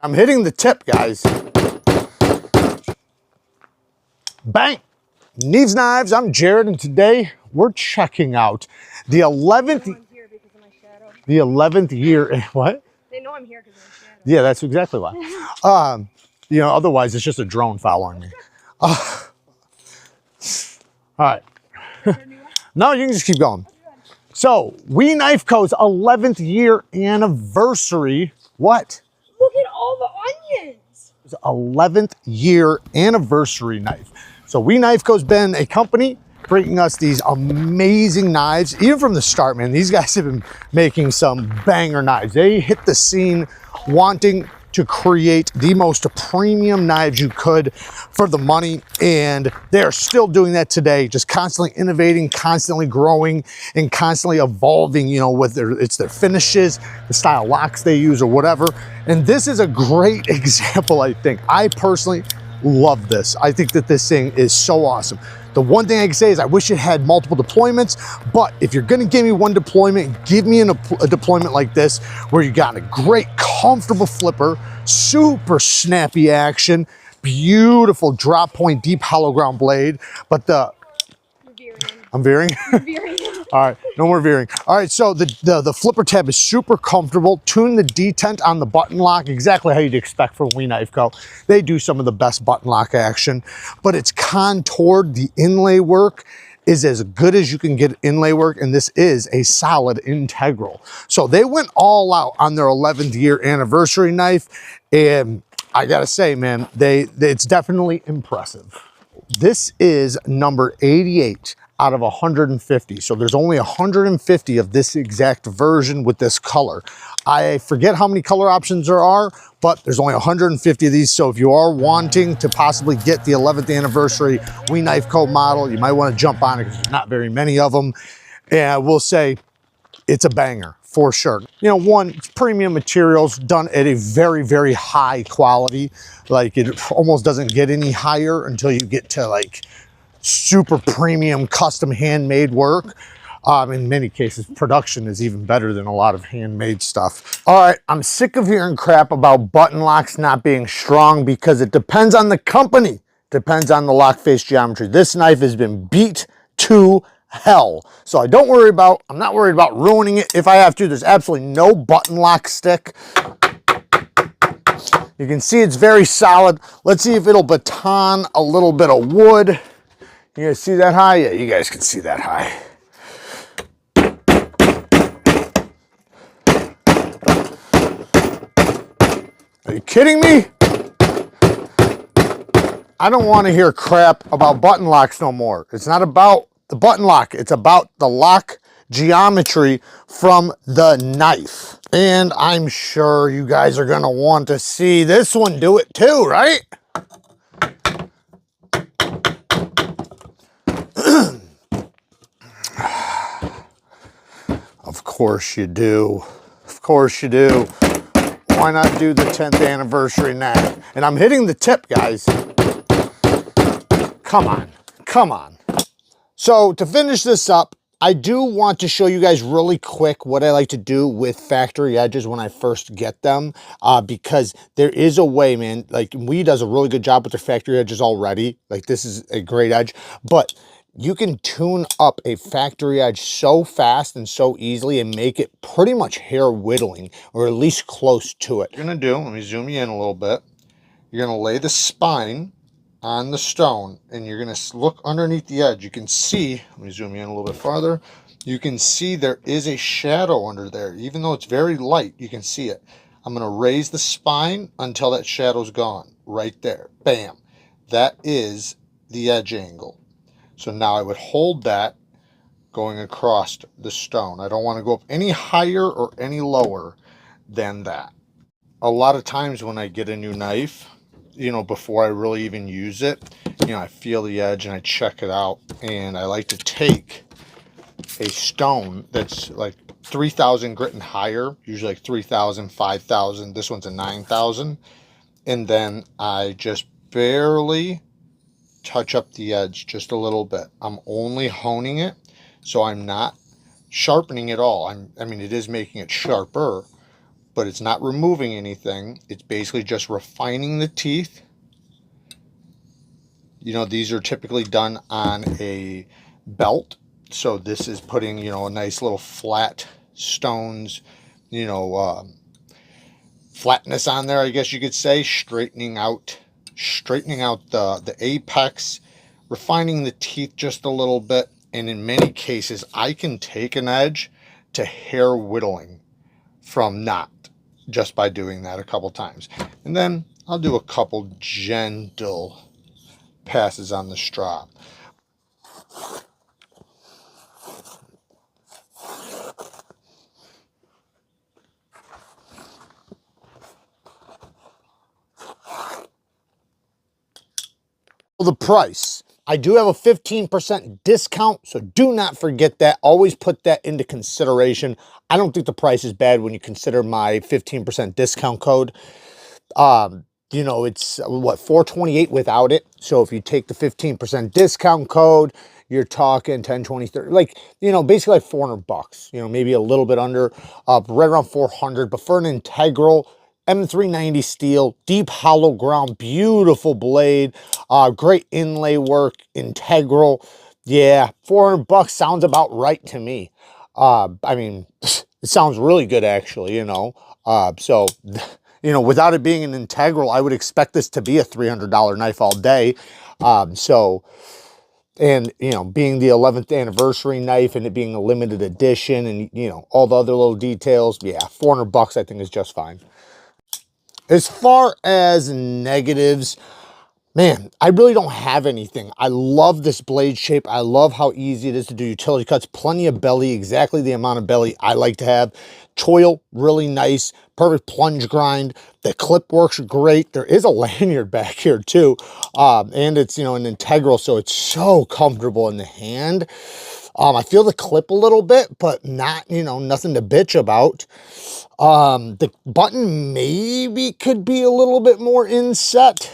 I'm hitting the tip, guys. Bang! Neeves Knives, I'm Jared, and today we're checking out the 11th year, what? They know I'm here because of my shadow. Yeah, that's exactly why. You know, otherwise it's just a drone following me. All right. No, you can just keep going. So, We Knife Co.'s 11th year anniversary. What? Look at all the onions. It's 11th year anniversary knife. So We Knife Co.'s been a company bringing us these amazing knives. Even from the start, man, these guys have been making some banger knives. They hit the scene wanting to create the most premium knives you could for the money, and they are still doing that today, just constantly innovating, constantly growing, and constantly evolving, you know, whether it's their finishes, the style locks they use, or whatever. And this is a great example, I think. I personally love this. I think that this thing is so awesome. The one thing I can say is I wish it had multiple deployments, but if you're gonna give me one deployment, give me a deployment like this, where you got a great, comfortable flipper, super snappy action, beautiful drop point, deep hollow ground blade, but I'm veering? All right, no more veering. All right, so the flipper tab is super comfortable. Tune the detent on the button lock exactly how you'd expect from We Knife Co. They do some of the best button lock action, but it's contoured. The inlay work is as good as you can get inlay work, and this is a solid integral. So they went all out on their 11th year anniversary knife, and I gotta say, man, it's definitely impressive. This is number 88 out of 150. So there's only 150 of this exact version with this color. I forget how many color options there are, but there's only 150 of these. So if you are wanting to possibly get the 11th anniversary We Knife Co. model, you might want to jump on it because there's not very many of them. And I will say it's a banger for sure. You know, one, it's premium materials done at a very, very high quality. Like it almost doesn't get any higher until you get to like super premium custom handmade work. In many cases, production is even better than a lot of handmade stuff. All right, I'm sick of hearing crap about button locks not being strong because it depends on the company, depends on the lock face geometry. This knife has been beat to hell. So I'm not worried about ruining it if I have to. There's absolutely no button lock stick. You can see it's very solid. Let's see if it'll baton a little bit of wood. You guys see that high? Yeah, you guys can see that high. Are you kidding me? I don't want to hear crap about button locks no more. It's not about the button lock. It's about the lock geometry from the knife. And I'm sure you guys are going to want to see this one do it too, right? Of course you do. Of course you do. Why not do the 10th anniversary knife? And I'm hitting the tip, guys. Come on, come on. So to finish this up, I do want to show you guys really quick what I like to do with factory edges when I first get them, because there is a way, man. Like We does a really good job with their factory edges already. Like this is a great edge, but you can tune up a factory edge so fast and so easily and make it pretty much hair whittling, or at least close to it. What you're gonna do, let me zoom you in a little bit. You're gonna lay the spine on the stone and you're gonna look underneath the edge. You can see, let me zoom you in a little bit farther. You can see there is a shadow under there. Even though it's very light, you can see it. I'm gonna raise the spine until that shadow's gone, right there, bam. That is the edge angle. So now I would hold that going across the stone. I don't want to go up any higher or any lower than that. A lot of times when I get a new knife, you know, before I really even use it, you know, I feel the edge and I check it out. And I like to take a stone that's like 3,000 grit and higher, usually like 3,000, 5,000. This one's a 9,000. And then I just barely touch up the edge just a little bit. I'm only honing it, so I'm not sharpening it all. I mean, it is making it sharper, but it's not removing anything. It's basically just refining the teeth. You know, these are typically done on a belt. So this is putting, you know, a nice little flat stones, you know, flatness on there, I guess you could say, straightening out the apex, refining the teeth just a little bit. And in many cases, I can take an edge to hair whittling from knot just by doing that a couple times. And then I'll do a couple gentle passes on the strop. The price. I do have a 15% discount, so do not forget that. Always put that into consideration. I don't think the price is bad when you consider my 15% discount code. You know, it's what, $428 without it. So if you take the 15% discount code, you're talking 10, 20, 30, like, you know, basically like $400, you know, maybe a little bit under, right around 400. But for an integral M390 steel, deep hollow ground, beautiful blade, great inlay work, integral. Yeah, $400 sounds about right to me. I mean, it sounds really good actually, you know. So, you know, without it being an integral, I would expect this to be a $300 knife all day. And, you know, being the 11th anniversary knife and it being a limited edition and, you know, all the other little details, yeah, $400 I think is just fine. As far as negatives, man, I really don't have anything. I love this blade shape. I love how easy it is to do utility cuts. Plenty of belly, exactly the amount of belly I like to have. Choil, really nice. Perfect plunge grind. The clip works great. There is a lanyard back here too. And it's, you know, an integral, so it's so comfortable in the hand. I feel the clip a little bit, but not, you know, nothing to bitch about. The button maybe could be a little bit more inset,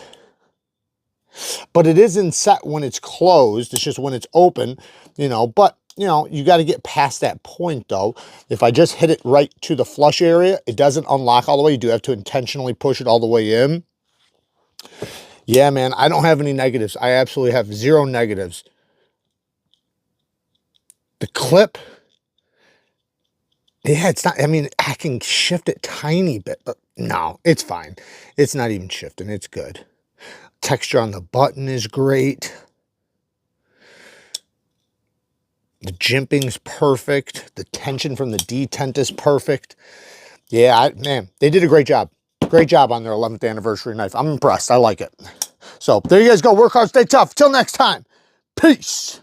but it is inset when it's closed. It's just when it's open, you know, but you know, you got to get past that point though. If I just hit it right to the flush area, it doesn't unlock all the way. You do have to intentionally push it all the way in. Yeah, man, I don't have any negatives. I absolutely have zero negatives. The clip, yeah, it's not, I mean, I can shift it tiny bit, but no, it's fine. It's not even shifting. It's good. Texture on the button is great. The jimping's perfect. The tension from the detent is perfect. Yeah, man, they did a great job. Great job on their 11th anniversary knife. I'm impressed. I like it. So there you guys go. Work hard, stay tough. Till next time. Peace.